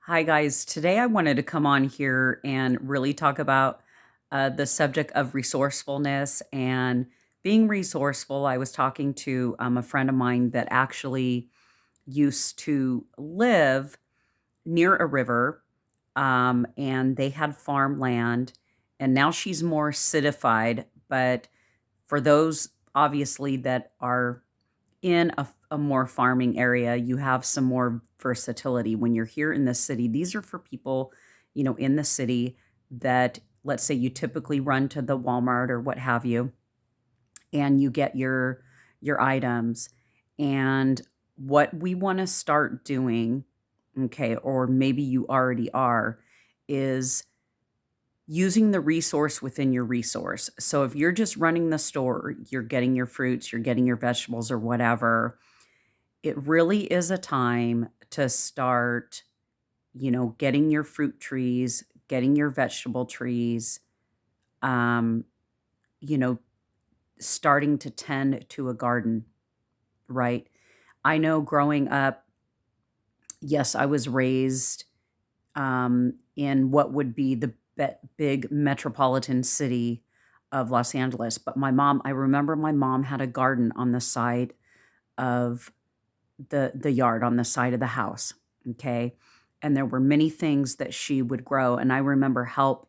Hi, guys. Today I wanted to come on here and really talk about the subject of resourcefulness and being resourceful. I was talking to a friend of mine that actually used to live near a river, and they had farmland, and now she's more citified. But for those obviously that are in a more farming area, you have some more versatility. When you're here in the city, these are for people, in the city that, let's say, you typically run to the Walmart or what have you, and you get your items. And what we want to start doing, okay, or maybe you already are, is using the resource within your resource. So if you're just running the store, you're getting your fruits, you're getting your vegetables or whatever, it really is a time to start, getting your fruit trees, getting your vegetable trees, um, you know, starting to tend to a garden, right? I know growing up, yes, I was raised in what would be the big metropolitan city of Los Angeles. But I remember my mom had a garden on the side of the yard, on the side of the house, okay? And there were many things that she would grow, and I remember help,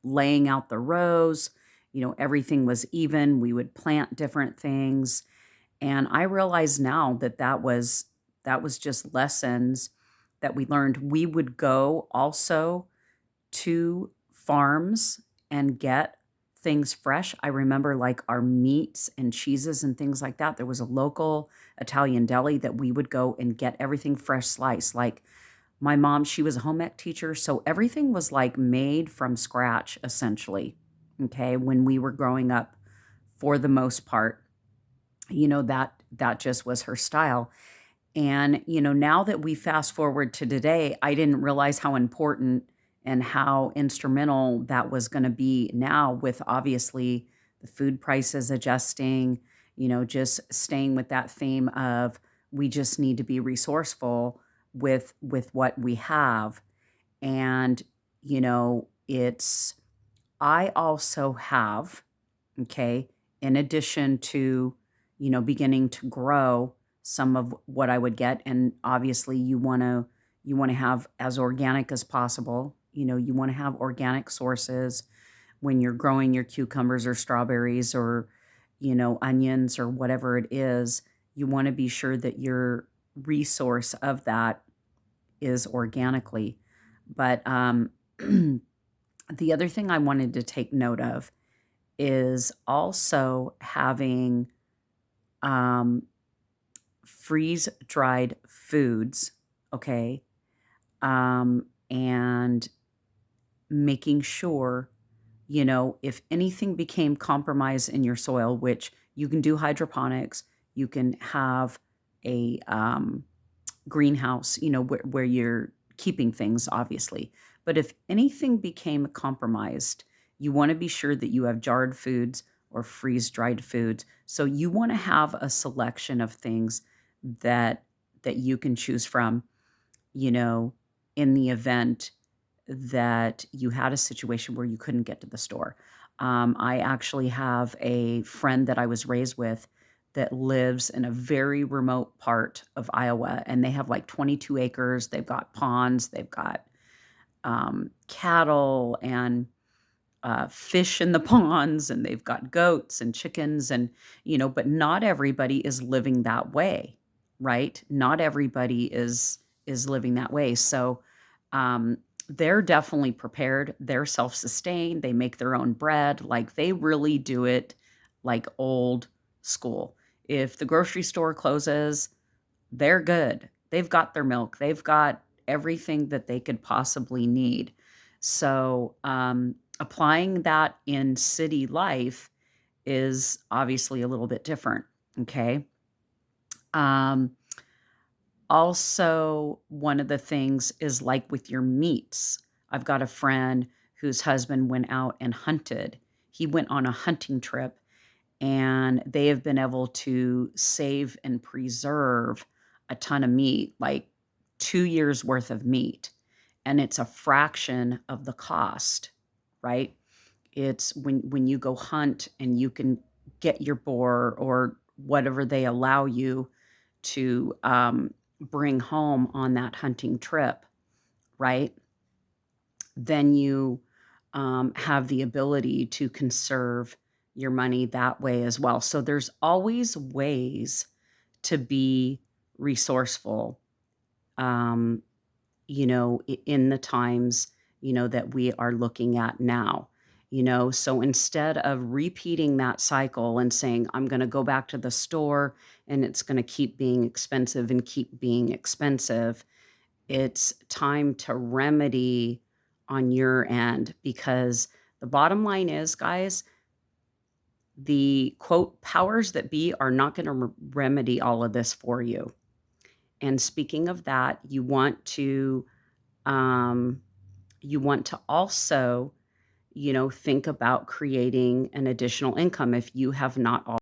laying out the rows, everything was even, we would plant different things, and I realize now that that was just lessons that we learned. We would go also to farms and get things fresh. I remember, like, our meats and cheeses and things like that. There was a local Italian deli that we would go and get everything fresh sliced. Like, my mom, she was a home ec teacher, so everything was, like, made from scratch, essentially, okay, when we were growing up, for the most part. That just was her style. And, now that we fast forward to today, I didn't realize how important and how instrumental that was gonna be now, with obviously the food prices adjusting, just staying with that theme of we just need to be resourceful with what we have. And, it's I also have, okay, in addition to, beginning to grow some of what I would get, and obviously you wanna have as organic as possible. You wanna have organic sources when you're growing your cucumbers or strawberries or, onions or whatever it is. You wanna be sure that your resource of that is organically. But, the other thing I wanted to take note of is also having, um, freeze-dried foods, okay, and making sure, if anything became compromised in your soil, which you can do hydroponics, you can have a, greenhouse, where you're keeping things, obviously. But if anything became compromised, you want to be sure that you have jarred foods or freeze dried foods. So you want to have a selection of things that you can choose from, you know, in the event that you had a situation where you couldn't get to the store. I actually have a friend that I was raised with that lives in a very remote part of Iowa, and they have like 22 acres. They've got ponds, they've got cattle and fish in the ponds, and they've got goats and chickens, and but not everybody is living that way, right? Not everybody is living that way. So um, they're definitely prepared. They're self-sustained. They make their own bread. Like, they really do it like old school. If the grocery store closes, they're good. They've got their milk. They've got everything that they could possibly need. So, applying that in city life is obviously a little bit different. Okay. Um, Also, one of the things is like with your meats. I've got a friend whose husband went out and hunted. He went on a hunting trip, and they have been able to save and preserve a ton of meat, like 2 years worth of meat. and it's a fraction of the cost, right? It's when you go hunt and you can get your boar or whatever they allow you to bring home on that hunting trip, right? Then you have the ability to conserve your money that way as well. So there's always ways to be resourceful, um, in the times, that we are looking at now. So instead of repeating that cycle and saying, I'm going to go back to the store and it's going to keep being expensive and keep being expensive, it's time to remedy on your end, because the bottom line is, guys, the quote powers that be are not going to remedy all of this for you. And speaking of that, um, you want to also, think about creating an additional income if you have not